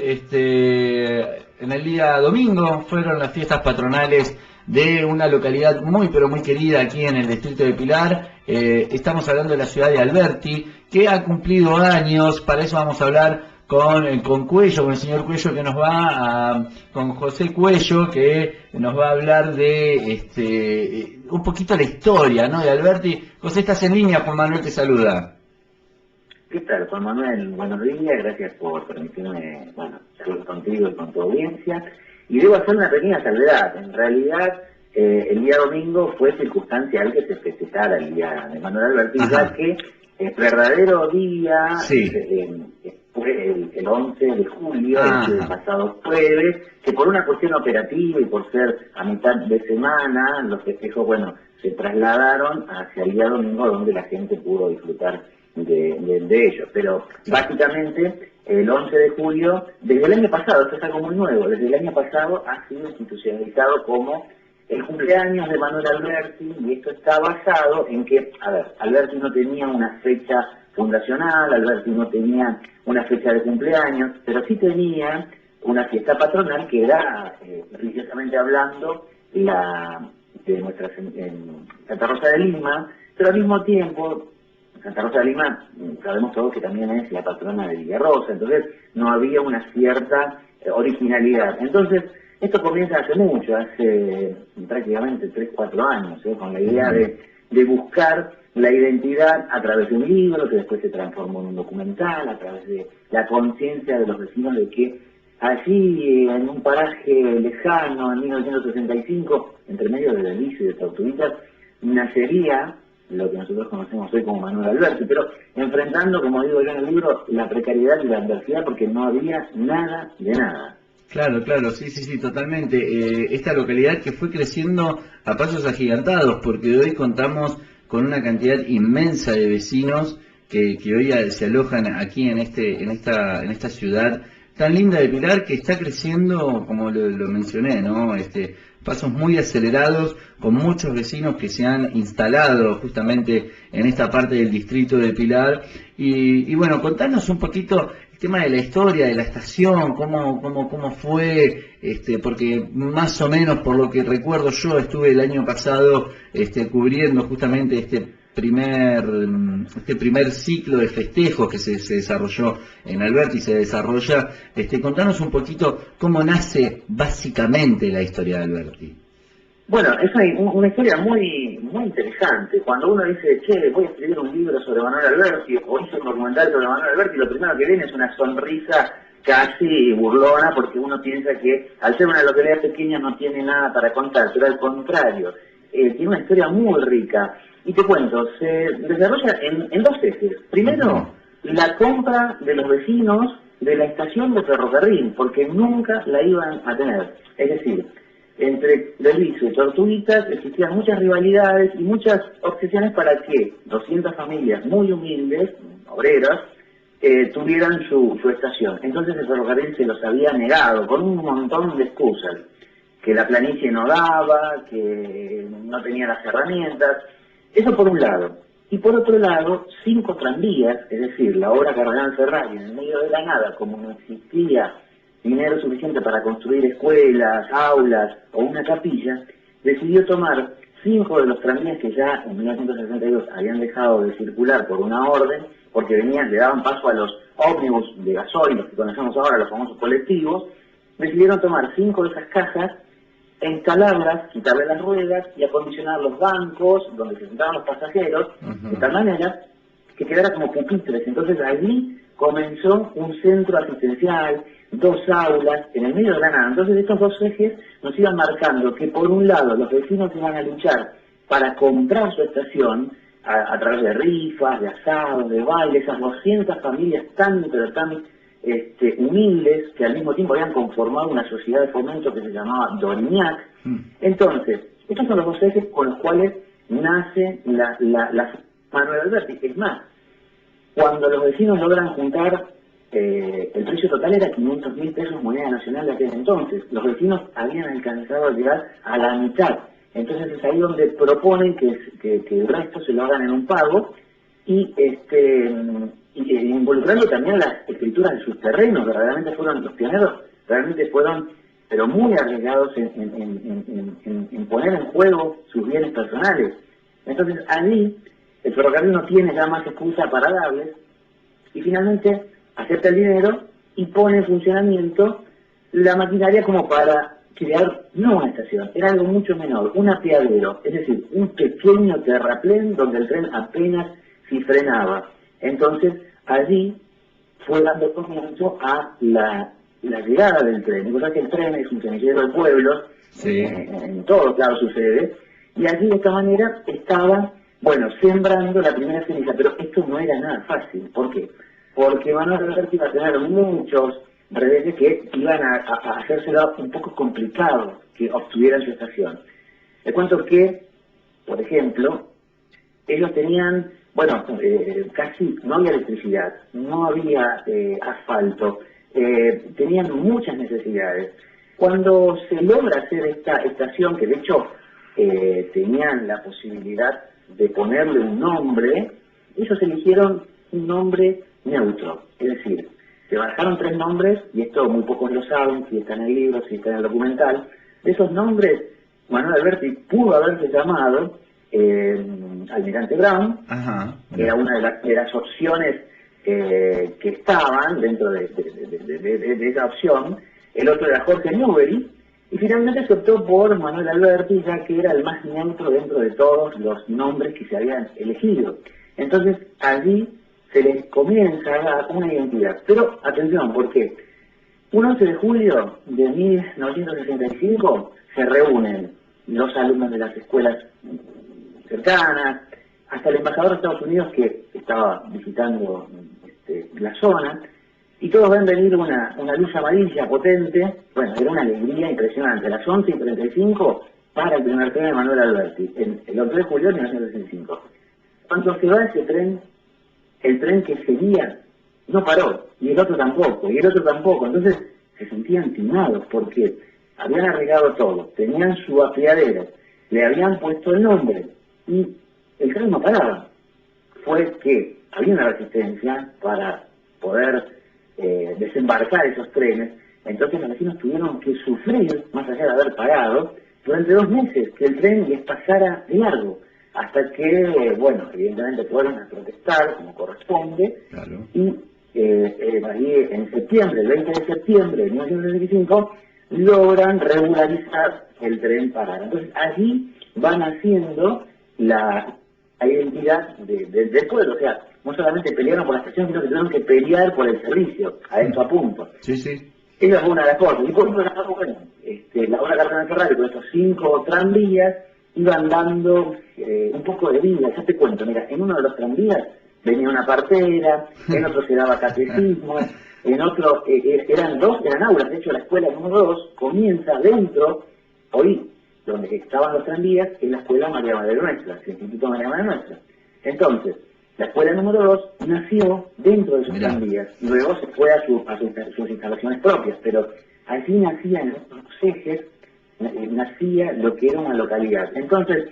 en el día domingo fueron las fiestas patronales de una localidad muy pero muy querida aquí en el distrito de Pilar. Estamos hablando de la ciudad de Alberti, que ha cumplido años. Para eso vamos a hablar con Cuello, con el señor Cuello, que nos va con José Cuello, que nos va a hablar de un poquito la historia, ¿no?, de Alberti. José, estás en línea, Juan Manuel te saluda. ¿Qué tal, Juan Manuel? Buenos días, gracias por permitirme, charlar contigo y con tu audiencia. Y debo hacer una pequeña salvedad. En realidad, el día domingo fue circunstancial que se festejara el día de Manuel Alberti, ya que el verdadero día fue el 11 de julio, el pasado jueves, que por una cuestión operativa y por ser a mitad de semana, los festejos, se trasladaron hacia el día domingo, donde la gente pudo disfrutar de ellos. Pero básicamente el 11 de julio, desde el año pasado, esto es algo muy nuevo, desde el año pasado ha sido institucionalizado como el cumpleaños de Manuel Alberti, y esto está basado en que, Alberti no tenía una fecha fundacional, Alberti no tenía una fecha de cumpleaños, pero sí tenía una fiesta patronal que era, religiosamente hablando, la de nuestra Santa Rosa de Lima, pero al mismo tiempo Santa Rosa de Lima, sabemos todos que también es la patrona de Villarrosa, entonces no había una cierta originalidad. Entonces, esto comienza hace mucho, hace prácticamente 3-4 años, con la idea de buscar la identidad a través de un libro, que después se transformó en un documental, a través de la conciencia de los vecinos de que allí, en un paraje lejano, en 1965, entre medio de Belice y de Tortuguitas, nacería lo que nosotros conocemos hoy como Manuel Alberti, pero enfrentando, como digo yo en el libro, la precariedad y la adversidad, porque no había nada de nada. Claro, sí, totalmente. Esta localidad que fue creciendo a pasos agigantados, porque hoy contamos con una cantidad inmensa de vecinos que hoy se alojan aquí en esta ciudad tan linda de Pilar, que está creciendo, como lo mencioné, ¿no? Pasos muy acelerados, con muchos vecinos que se han instalado justamente en esta parte del distrito de Pilar. Y bueno, contanos un poquito el tema de la historia de la estación, cómo fue, porque más o menos por lo que recuerdo yo estuve el año pasado cubriendo justamente este primer ciclo de festejos que se desarrolló en Alberti y se desarrolla. Contanos un poquito cómo nace básicamente la historia de Alberti. Bueno, es una historia muy interesante. Cuando uno dice, voy a escribir un libro sobre Manuel Alberti, o hice un documental sobre Manuel Alberti, lo primero que viene es una sonrisa casi burlona, porque uno piensa que al ser una localidad pequeña no tiene nada para contar, pero al contrario, tiene una historia muy rica. Y te cuento, se desarrolla en dos ejes. Primero, la compra de los vecinos de la estación de ferrocarril, porque nunca la iban a tener. Es decir, entre Belice y Tortuguitas existían muchas rivalidades y muchas obsesiones para que 200 familias muy humildes, obreras, tuvieran su estación. Entonces el ferrocarril se los había negado con un montón de excusas, que la planicie no daba, que no tenía las herramientas. Eso por un lado. Y por otro lado, 5 tranvías, es decir, la obra Cardenal Ferrari, en el medio de la nada, como no existía dinero suficiente para construir escuelas, aulas o una capilla, decidió tomar 5 de los tranvías que ya en 1962 habían dejado de circular por una orden, porque le daban paso a los ómnibus de gasoil, los que conocemos ahora, los famosos colectivos. Decidieron tomar 5 de esas cajas, instalarlas, quitarle las ruedas y acondicionar los bancos donde se sentaban los pasajeros, de tal manera que quedara como pupitres. Entonces allí comenzó un centro asistencial, 2 aulas, en el medio de la nada. Entonces estos dos ejes nos iban marcando que por un lado los vecinos iban a luchar para comprar su estación a través de rifas, de asados, de bailes, esas 200 familias tan humildes, que al mismo tiempo habían conformado una sociedad de fomento que se llamaba Doriñac. Entonces, estos son los dos ejes con los cuales nace la Manuel Alberti. Es más, cuando los vecinos logran juntar, el precio total era 500.000 pesos moneda nacional de aquel entonces. Los vecinos habían alcanzado a llegar a la mitad. Entonces es ahí donde proponen que el resto se lo hagan en un pago, y involucrando también las escrituras de sus terrenos, verdaderamente fueron los pioneros, realmente fueron, pero muy arriesgados en poner en juego sus bienes personales. Entonces allí el ferrocarril no tiene ya más excusa para darles, y finalmente acepta el dinero y pone en funcionamiento la maquinaria como para crear, no una estación, era algo mucho menor, un apeadero, es decir, un pequeño terraplén donde el tren apenas si frenaba. Entonces allí fue dando comienzo a la llegada del tren. Recordad que el tren es un semillero de pueblos, sí. En todos lados sucede, y allí de esta manera estaba, bueno, sembrando la primera semilla, pero esto no era nada fácil. ¿Por qué? Porque Manuel Alberti iba a tener muchos reveses que iban a hacérselo un poco complicado que obtuvieran su estación. Les cuento que, por ejemplo, ellos tenían, bueno, casi no había electricidad, no había asfalto, tenían muchas necesidades. Cuando se logra hacer esta estación, que de hecho tenían la posibilidad de ponerle un nombre, ellos eligieron un nombre neutro, es decir, se barajaron 3 nombres, y esto muy pocos lo saben, si está en el libro, si está en el documental. De esos nombres, Manuel Alberti pudo haberse llamado Almirante Brown. Ajá. Era una de las opciones que estaban dentro de esa opción. El otro era Jorge Newbery, y finalmente se optó por Manuel Alberti, ya que era el más neutro dentro de todos los nombres que se habían elegido. Entonces allí se les comienza a dar una identidad. Pero atención, porque un 11 de julio de 1965 se reúnen los alumnos de las escuelas cercanas, hasta el embajador de Estados Unidos que estaba visitando la zona, y todos ven venir una luz amarilla potente. Bueno, era una alegría impresionante. A las 11:35 para el primer tren de Manuel Alberti, el 11 de julio de 1965. Cuando se va ese tren, el tren que seguía no paró, y el otro tampoco, y el otro tampoco. Entonces se sentían timados porque habían arreglado todo, tenían su apeadero, le habían puesto el nombre, y el tren no paraba. Fue que había una resistencia para poder desembarcar esos trenes. Entonces los vecinos tuvieron que sufrir, más allá de haber parado, durante 2 meses, que el tren les pasara de largo, hasta que, bueno, evidentemente fueron a protestar como corresponde, Claro. y ahí en septiembre, el 20 de septiembre de 1925, logran regularizar el tren parado. Entonces allí van haciendo la identidad del pueblo. O sea, no solamente pelearon por la estación, sino que tuvieron que pelear por el servicio, a esto a punto. Sí, sí. Esa fue una de las cosas. Y por otra parte, bueno, la obra Cardenal Ferrari, con estos 5 tranvías, iban dando un poco de vida. Ya te cuento, mira, en uno de los tranvías venía una partera, en otro se daba catecismo, en otro eran aulas. De hecho, la escuela número 2 comienza dentro, hoy, donde estaban los tranvías, en la escuela María Madre Nuestra, el Instituto María Madre Nuestra. Entonces, la escuela número 2 nació dentro de esos tranvías, y luego se fue a sus instalaciones propias, pero allí nacían los ejes, nacía lo que era una localidad. Entonces,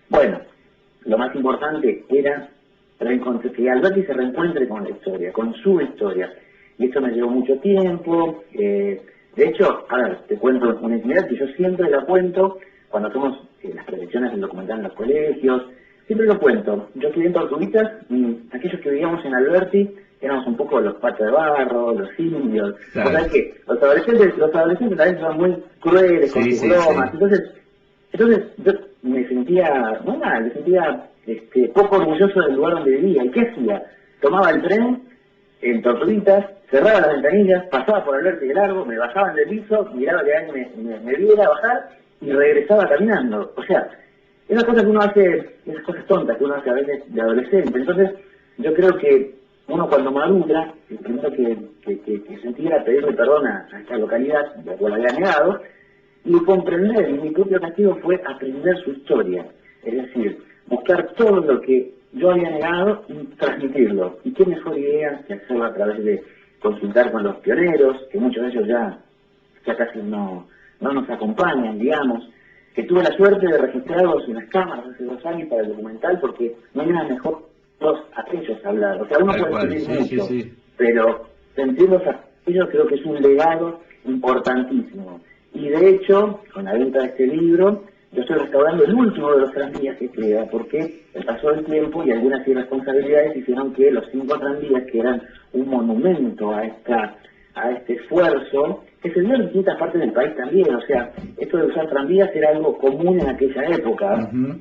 bueno, lo más importante era que Alberti se reencuentre con la historia, con su historia, y esto me llevó mucho tiempo. De hecho, a ver, te cuento una intimidad que yo siempre la cuento cuando hacemos las proyecciones del documental en los colegios. Siempre lo cuento. Yo estudié en Tortuguitas, y aquellos que vivíamos en Alberti éramos un poco los patos de barro, los indios. Claro. O sea que los adolescentes a veces son muy crueles con sus bromas. Sí. Entonces yo me sentía muy mal, me sentía poco orgulloso del lugar donde vivía. ¿Y qué hacía? Tomaba el tren en Tortuguitas, cerraba las ventanillas, pasaba por Alberti de largo, me bajaba del piso, miraba que alguien me viera bajar y regresaba caminando. O sea, esas cosas que uno hace, esas cosas tontas que uno hace a veces de adolescente. Entonces, yo creo que uno cuando madura, el primero que sentía era pedirle perdón a esta localidad, la cual había negado, y comprender, y mi propio castigo fue aprender su historia. Es decir, buscar todo lo que yo había negado y transmitirlo. ¿Y qué mejor idea que hacerlo a través de consultar con los pioneros, que muchos de ellos ya casi no nos acompañan, digamos, que tuve la suerte de registrarlos en las cámaras hace 2 años para el documental, porque no hay nada mejor a ellos hablar. O sea, uno Tal puede cual, discutir sí, mucho, sí. pero sentirlos a ellos creo que es un legado importantísimo. Y de hecho, con la venta de este libro, yo estoy restaurando el último de los tranvías que queda, porque el paso del tiempo y algunas irresponsabilidades hicieron que los 5 tranvías, que eran un monumento a este esfuerzo, que se dio en distintas partes del país también. O sea, esto de usar tranvías era algo común en aquella época. Ujú.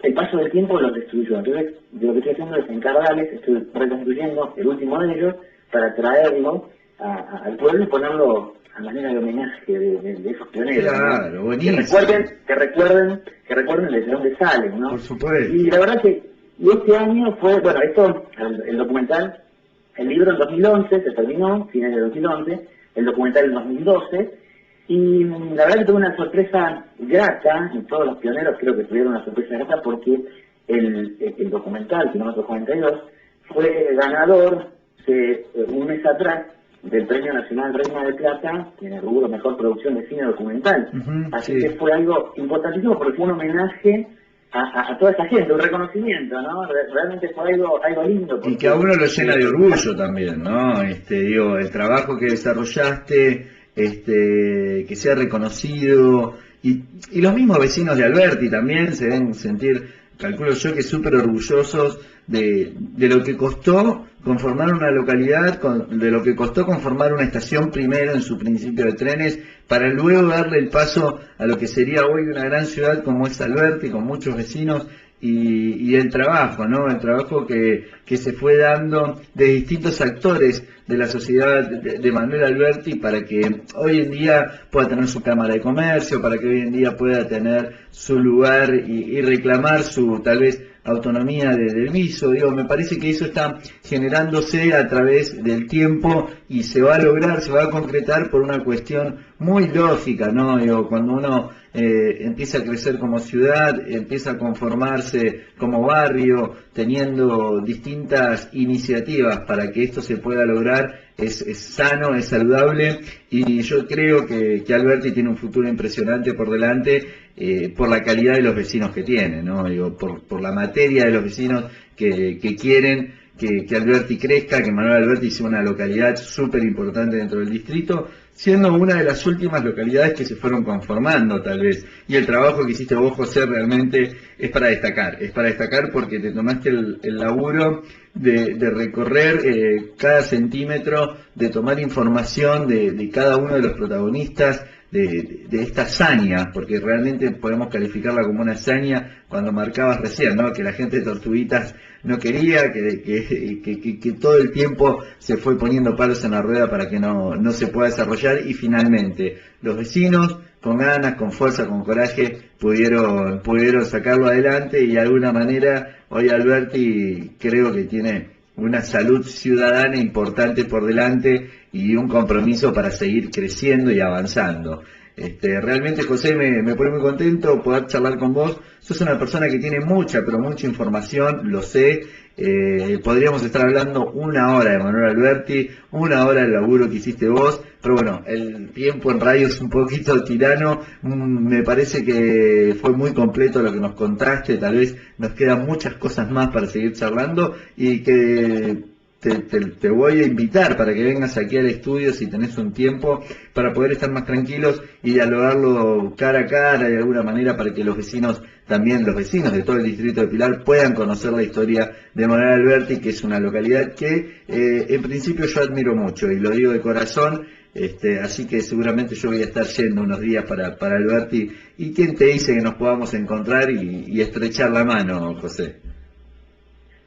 El paso del tiempo los destruyó. Entonces, yo lo que estoy haciendo es encargarles, estoy reconstruyendo el último de ellos para traerlo al pueblo y ponerlo a manera de homenaje de esos pioneros, Claro, ¿no? buenísimo. Que recuerden desde dónde salen, ¿no? Por supuesto. Y la verdad que y este año fue, bueno, el documental, el libro en 2011 se terminó, fines de 2011, el documental en 2012, y la verdad que tuve una sorpresa grata, y todos los pioneros creo que tuvieron una sorpresa grata, porque el documental, Kilómetro 42, fue ganador un mes atrás del Premio Nacional Reina de Plata en el rubro Mejor Producción de Cine Documental. Ujú, Así sí. que fue algo importantísimo porque fue un homenaje a toda esa gente, un reconocimiento, ¿no? Realmente fue algo lindo. Y que a uno lo llena de orgullo también, ¿no? Digo, el trabajo que desarrollaste, que sea reconocido, y los mismos vecinos de Alberti también se deben sentir, calculo yo, que súper orgullosos de lo que costó conformar una localidad, de lo que costó conformar una estación primero en su principio de trenes, para luego darle el paso a lo que sería hoy una gran ciudad como es Alberti, con muchos vecinos, y el trabajo, ¿no? El trabajo que se fue dando de distintos actores de la sociedad de Manuel Alberti para que hoy en día pueda tener su cámara de comercio, para que hoy en día pueda tener su lugar y reclamar su, tal vez, autonomía del viso. Digo, me parece que eso está generándose a través del tiempo y se va a lograr, se va a concretar por una cuestión muy lógica, ¿no? Digo, cuando uno empieza a crecer como ciudad, empieza a conformarse como barrio, teniendo distintas iniciativas para que esto se pueda lograr, es sano, es saludable, y yo creo que Alberti tiene un futuro impresionante por delante, por la calidad de los vecinos que tiene, ¿no? Digo, por la materia de los vecinos que quieren que Alberti crezca, que Manuel Alberti sea una localidad súper importante dentro del distrito, siendo una de las últimas localidades que se fueron conformando, tal vez. Y el trabajo que hiciste vos, José, realmente es para destacar porque te tomaste el laburo de recorrer cada centímetro, de tomar información de cada uno de los protagonistas de esta hazaña, porque realmente podemos calificarla como una hazaña cuando marcabas recién, ¿no? Que la gente de Tortuguitas no quería, que todo el tiempo se fue poniendo palos en la rueda para que no se pueda desarrollar, y finalmente los vecinos con ganas, con fuerza, con coraje pudieron sacarlo adelante, y de alguna manera hoy Alberti creo que tiene una salud ciudadana importante por delante y un compromiso para seguir creciendo y avanzando. Realmente, José, me pone muy contento poder charlar con vos. Sos una persona que tiene mucha, pero mucha información, lo sé. Podríamos estar hablando 1 hora de Manuel Alberti, 1 hora del laburo que hiciste vos, pero bueno, el tiempo en radio es un poquito tirano. Me parece que fue muy completo lo que nos contaste, tal vez nos quedan muchas cosas más para seguir charlando, y que te voy a invitar para que vengas aquí al estudio si tenés un tiempo, para poder estar más tranquilos y dialogarlo cara a cara de alguna manera, para que los vecinos, también los vecinos de todo el distrito de Pilar, puedan conocer la historia de Manuel Alberti, que es una localidad que en principio yo admiro mucho, y lo digo de corazón. Así que seguramente yo voy a estar yendo unos días para Alberti, y quién te dice que nos podamos encontrar y estrechar la mano, José.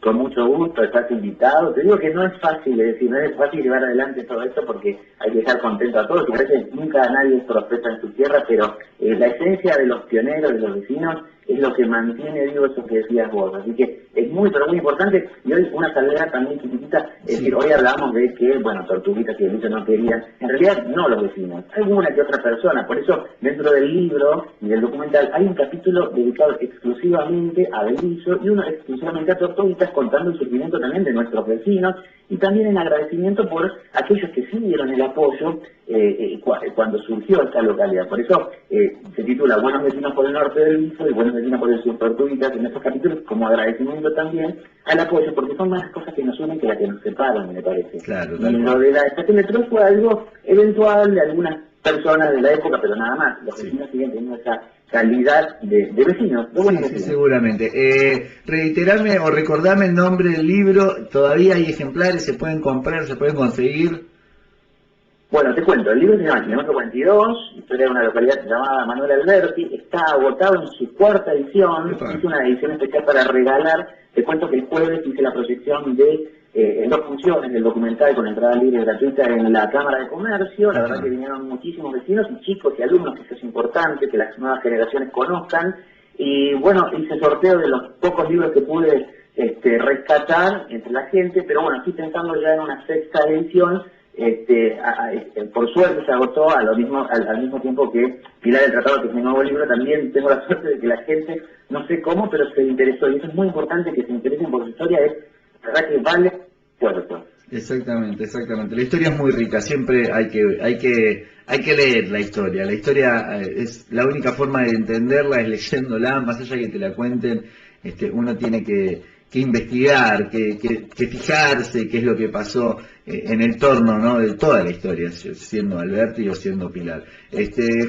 Con mucho gusto, estás invitado. Te digo que no es fácil, es decir, no es fácil llevar adelante todo esto porque hay que estar contento a todos, y parece que nunca nadie es profeta en su tierra, pero la esencia de los pioneros, de los vecinos, es lo que mantiene vivo eso que decías vos. Así que es muy, pero muy importante. Y hoy una salvedad también chiquitita, es decir, hoy hablamos de que, bueno, Tortuguitas y Belviso no querían, en realidad no los vecinos, alguna que otra persona. Por eso, dentro del libro y del documental, hay un capítulo dedicado exclusivamente a Belviso y uno exclusivamente a Tortuguitas, contando el sufrimiento también de nuestros vecinos, y también en agradecimiento por aquellos que sí dieron el apoyo cuando surgió esta localidad. Por eso se titula Buenos vecinos por el norte del Bifo y Buenos vecinos por el sur Tortuguitas en estos capítulos, como agradecimiento también al apoyo, porque son más cosas que nos unen que las que nos separan, me parece. Claro, y lo de la estación de metro fue algo eventual de algunas personas de la época, pero nada más. Los vecinos siguen teniendo esa calidad de vecinos, de buenos vecinos. Sí, seguramente. Reiterame o recordame el nombre del libro. Todavía hay ejemplares, se pueden comprar, se pueden conseguir. Bueno, te cuento, el libro se llama Kilómetro 42, historia de una localidad llamada Manuel Alberti, está agotado en su cuarta edición, hice una edición especial para regalar. Te cuento que el jueves hice la proyección de en 2 funciones del documental con entrada libre y gratuita en la Cámara de Comercio. La verdad que vinieron muchísimos vecinos y chicos y alumnos, que eso es importante, que las nuevas generaciones conozcan. Y bueno, hice sorteo de los pocos libros que pude rescatar entre la gente, pero bueno, estoy pensando ya en una 6ª edición. Por suerte se agotó al mismo tiempo que Pilar del Tratado, que es mi nuevo libro. También tengo la suerte de que la gente, no sé cómo, pero se interesó, y eso es muy importante, que se interesen por su historia. Es la verdad que vale puerto. Exactamente. La historia es muy rica, siempre hay que leer la historia. La historia es la única forma de entenderla, es leyéndola. Más allá de que te la cuenten, uno tiene que investigar, que fijarse qué es lo que pasó en el torno, ¿no?, de toda la historia, siendo Alberti o siendo Pilar.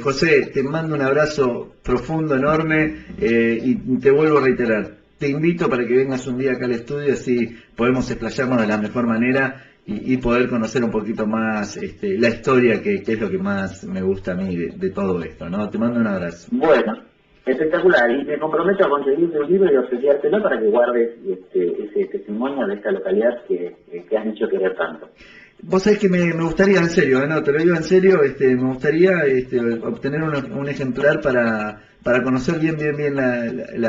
José, te mando un abrazo profundo, enorme, y te vuelvo a reiterar, te invito para que vengas un día acá al estudio, así podemos explayarnos de la mejor manera y poder conocer un poquito más la historia, que es lo que más me gusta a mí de todo esto, ¿no? Te mando un abrazo. Bueno, espectacular, y me comprometo a conseguirte un libro y ofrecértelo para que guardes ese testimonio de esta localidad que has dicho querer tanto. Vos sabés que me gustaría, en serio, no, te lo digo en serio, me gustaría obtener un ejemplar para conocer bien la